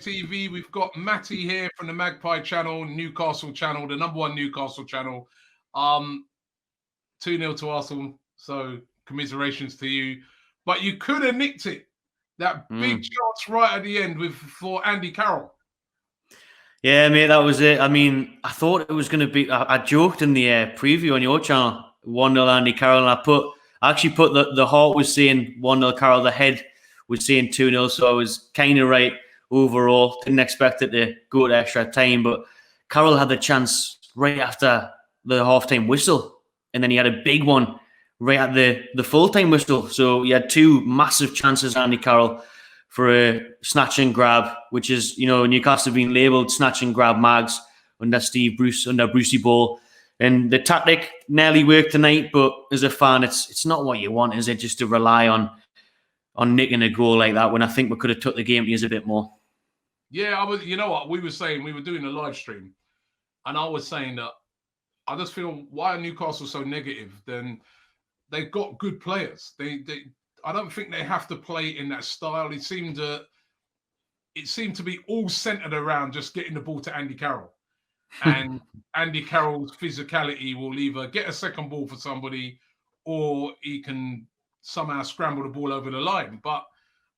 AFTV. We've got Matty here from the Magpie channel, Newcastle channel, the #1 Newcastle channel. 2-0 to Arsenal, so commiserations to you. But you could have nicked it. That big chance right at the end for Andy Carroll. Yeah, mate, that was it. I mean, I thought it was going to be... I joked in the preview on your channel, 1-0 Andy Carroll, and I actually put the heart was saying 1-0 Carroll, the head was saying 2-0, so I was kind of right overall. Didn't expect it to go to extra time, but Carroll had the chance right after the half-time whistle, and then he had a big one right at the full-time whistle. So he had two massive chances, Andy Carroll, for a snatch and grab, which is, you know, Newcastle have been labelled snatch and grab mags under Steve Bruce, under Brucey Ball. And the tactic nearly worked tonight, but as a fan, it's not what you want, is it? Just to rely on nicking a goal like that when I think we could have took the game to use a bit more. Yeah, you know what? We were doing a live stream, and I was saying that I just feel, why are Newcastle so negative? Then they've got good players. I don't think they have to play in that style. It seemed to be all centered around just getting the ball to Andy Carroll. And Andy Carroll's physicality will either get a second ball for somebody or he can somehow scramble the ball over the line. But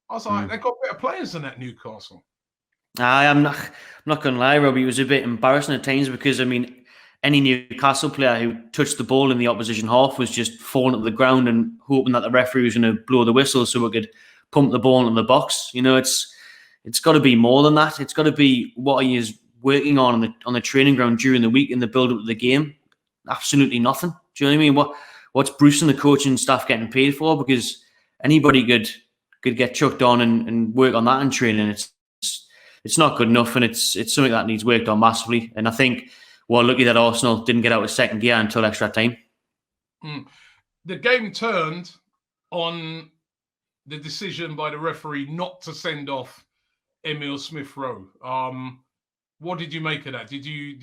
I was like, they've got better players than that, Newcastle. I'm not going to lie, Robbie. It was a bit embarrassing at times because, I mean, any Newcastle player who touched the ball in the opposition half was just falling to the ground and hoping that the referee was going to blow the whistle so we could pump the ball in the box. You know, it's got to be more than that. It's got to be what he is working on the training ground during the week in the build-up of the game. Absolutely nothing. Do you know what I mean? What's Bruce and the coaching staff getting paid for? Because anybody could get chucked on and work on that in training. It's not good enough, and it's something that needs worked on massively. And I think we're lucky that Arsenal didn't get out of second gear until extra time. The game turned on the decision by the referee not to send off Emile Smith-Rowe. What did you make of that? Did you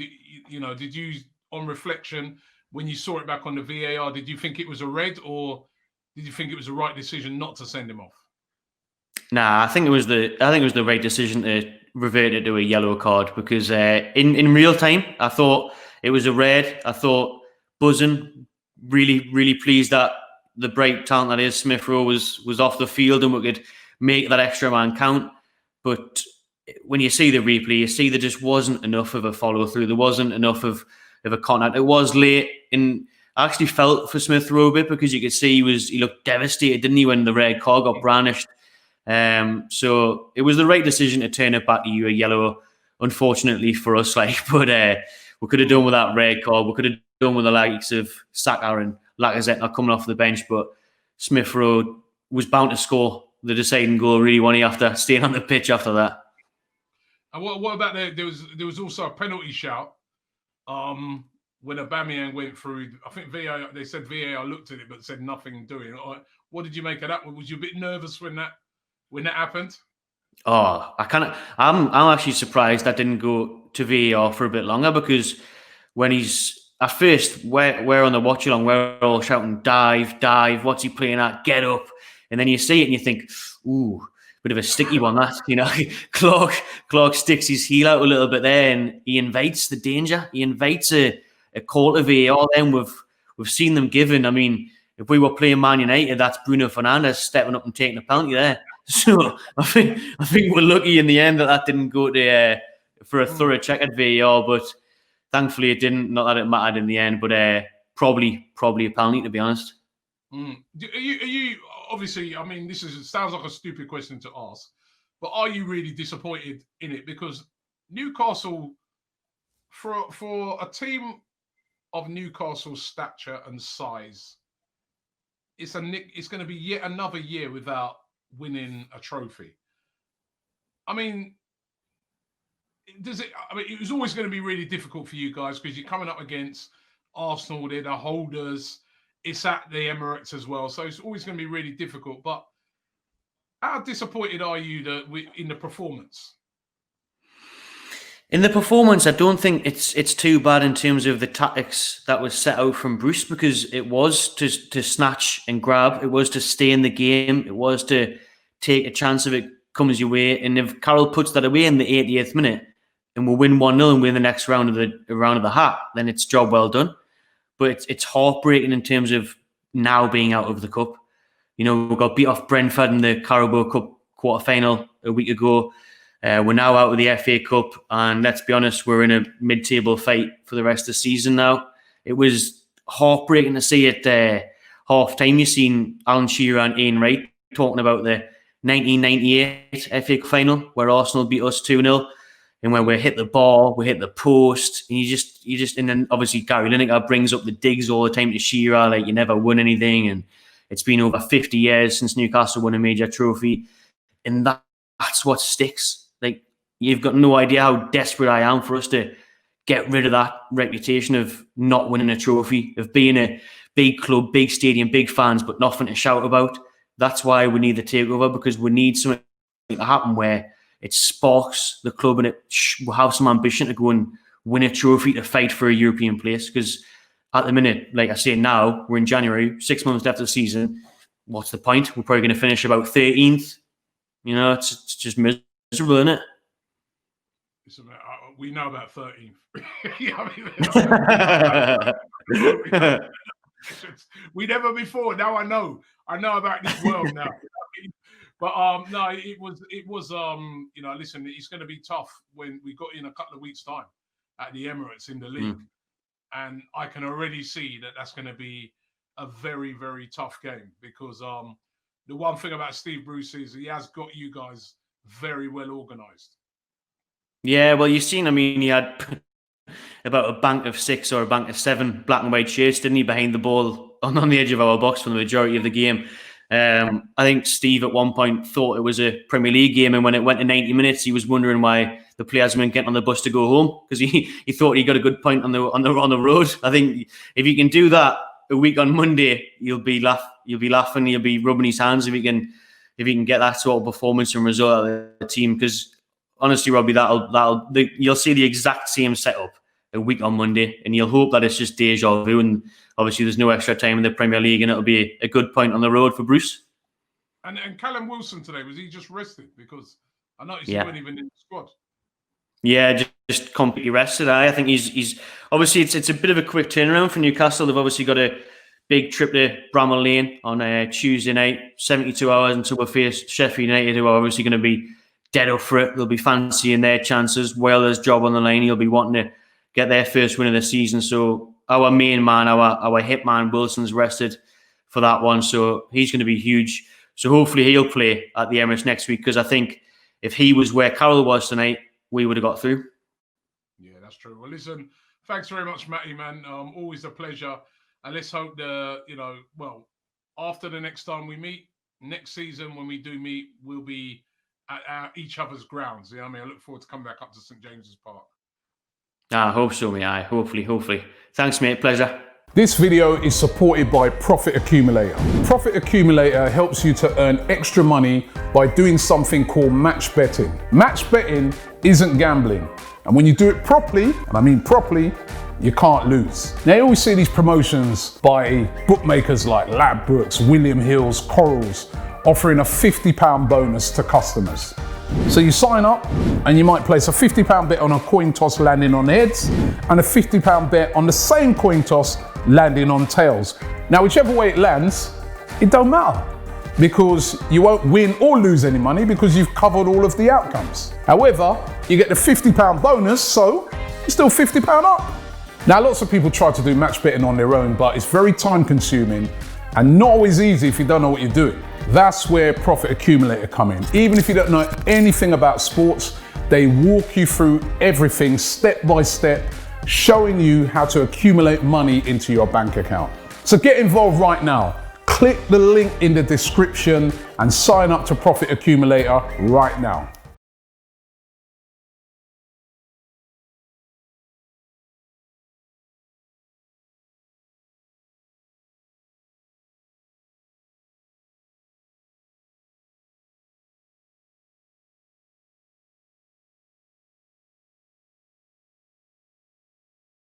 on reflection, when you saw it back on the VAR, did you think it was a red, or did you think it was the right decision not to send him off? Nah, I think it was the right decision to revert it to a yellow card, because in real time I thought it was a red. I thought buzzing, really pleased that the bright talent that is Smith-Rowe was off the field and we could make that extra man count. But when you see the replay, you see there just wasn't enough of a follow through. There wasn't enough of a contact. It was late, and I actually felt for Smith-Rowe a bit, because you could see he looked devastated, didn't he, when the red card got brandished. So it was the right decision to turn it back to a yellow, unfortunately for us. But we could have done with that red card. We could have done with the likes of Saka and Lacazette not coming off the bench. But Smith-Rowe was bound to score the deciding goal, really, wasn't he, after staying on the pitch after that. And what about there was also a penalty shout when Aubameyang went through. I think VAR, they said VAR looked at it but said nothing doing. What did you make of that? Was you a bit nervous when that happened? Oh, I'm actually surprised that didn't go to VAR for a bit longer, because when he's at first, we're on the watch along, we're all shouting, dive, what's he playing at, get up, and then you see it and you think, ooh, bit of a sticky one, that, you know. Clark sticks his heel out a little bit there, and he invites the danger. He invites a call to VAR. Then we've seen them given. I mean, if we were playing Man United, that's Bruno Fernandes stepping up and taking a penalty there. So I think we're lucky in the end that didn't go to for a thorough check at VAR, but thankfully it didn't. Not that it mattered in the end, but probably a penalty, to be honest. Are you obviously? I mean, sounds like a stupid question to ask, but are you really disappointed in it? Because Newcastle, for a team of Newcastle's stature and size, it's going to be yet another year without winning a trophy. I mean, it was always going to be really difficult for you guys, because you're coming up against Arsenal, they're the holders. It's at the Emirates as well, so it's always going to be really difficult. But how disappointed are you in the performance? In the performance, I don't think it's too bad in terms of the tactics that was set out from Bruce, because it was to snatch and grab, it was to stay in the game, it was to take a chance of it comes your way, and if Carroll puts that away in the 88th minute and we'll win 1-0 and win the next round of the hat, then it's job well done. But it's heartbreaking in terms of now being out of the cup. You know, we got beat off Brentford in the Carabao Cup quarter-final a week ago. We're now out of the FA Cup, and let's be honest, we're in a mid-table fight for the rest of the season now. It was heartbreaking to see at half-time. You've seen Alan Shearer and Ian Wright talking about the 1998 FA Cup final where Arsenal beat us 2-0, and when we hit the bar, we hit the post, and you just, and then obviously Gary Lineker brings up the digs all the time to Shearer, like you never won anything, and it's been over 50 years since Newcastle won a major trophy, and that's what sticks. Like, you've got no idea how desperate I am for us to get rid of that reputation of not winning a trophy, of being a big club, big stadium, big fans, but nothing to shout about. That's why we need the takeover, because we need something to happen where it sparks the club and it will have some ambition to go and win a trophy to fight for a European place. Because at the minute, like I say now, we're in January, 6 months after the season. What's the point? We're probably going to finish about 13th. You know, it's just miserable, isn't it? We know about 13th. We never before. Now I know about this world now. But no, it was you know, listen, it's going to be tough when we got in a couple of weeks' time at the Emirates in the league, and I can already see that that's going to be a very, very tough game, because the one thing about Steve Bruce is he has got you guys very well organised. Yeah, well, you've seen, I mean, he had about a bank of 6 or a bank of 7 black and white shirts, didn't he, behind the ball on the edge of our box for the majority of the game. I think Steve at one point thought it was a Premier League game, and when it went to 90 minutes, he was wondering why the players weren't getting on the bus to go home, because he thought he got a good point on the road. I think if you can do that a week on Monday, you'll be laughing, you'll be rubbing his hands if he can get that sort of performance and result out of the team. Because honestly, Robbie, you'll see the exact same setup a week on Monday, and you'll hope that it's just deja vu, and obviously there's no extra time in the Premier League, and it'll be a good point on the road for Bruce. And Callum Wilson today, was he just rested? Because I noticed he wasn't even in the squad. Yeah, just completely rested. I think he's obviously it's a bit of a quick turnaround for Newcastle. They've obviously got a big trip to Bramall Lane on Tuesday night, 72 hours until we face Sheffield United, who are obviously going to be dead up for it. They'll be fancying their chances. Wales' job on the line. He'll be wanting to get their first win of the season. So our main man, our hit man, Wilson's rested for that one. So he's going to be huge. So hopefully he'll play at the Emirates next week, because I think if he was where Carroll was tonight, we would have got through. Yeah, that's true. Well, listen, thanks very much, Matty, man. Always a pleasure. And let's hope after the next time we meet, next season when we do meet, we'll be at each other's grounds. You know what I mean? I look forward to coming back up to St. James's Park. I hope so, mate. Hopefully. Thanks, mate. Pleasure. This video is supported by Profit Accumulator. Profit Accumulator helps you to earn extra money by doing something called match betting. Match betting isn't gambling. And when you do it properly, and I mean properly, you can't lose. Now, you always see these promotions by bookmakers like Ladbrokes, William Hill's, Corals, offering a £50 bonus to customers. So you sign up and you might place a £50 bet on a coin toss landing on heads and a £50 bet on the same coin toss landing on tails. Now, whichever way it lands, it don't matter, because you won't win or lose any money because you've covered all of the outcomes. However, you get the £50 bonus, so you're still £50 up. Now, lots of people try to do match betting on their own, but it's very time consuming and not always easy if you don't know what you're doing. That's where Profit Accumulator come in. Even if you don't know anything about sports, they walk you through everything step by step, showing you how to accumulate money into your bank account. So get involved right now. Click the link in the description and sign up to Profit Accumulator right now.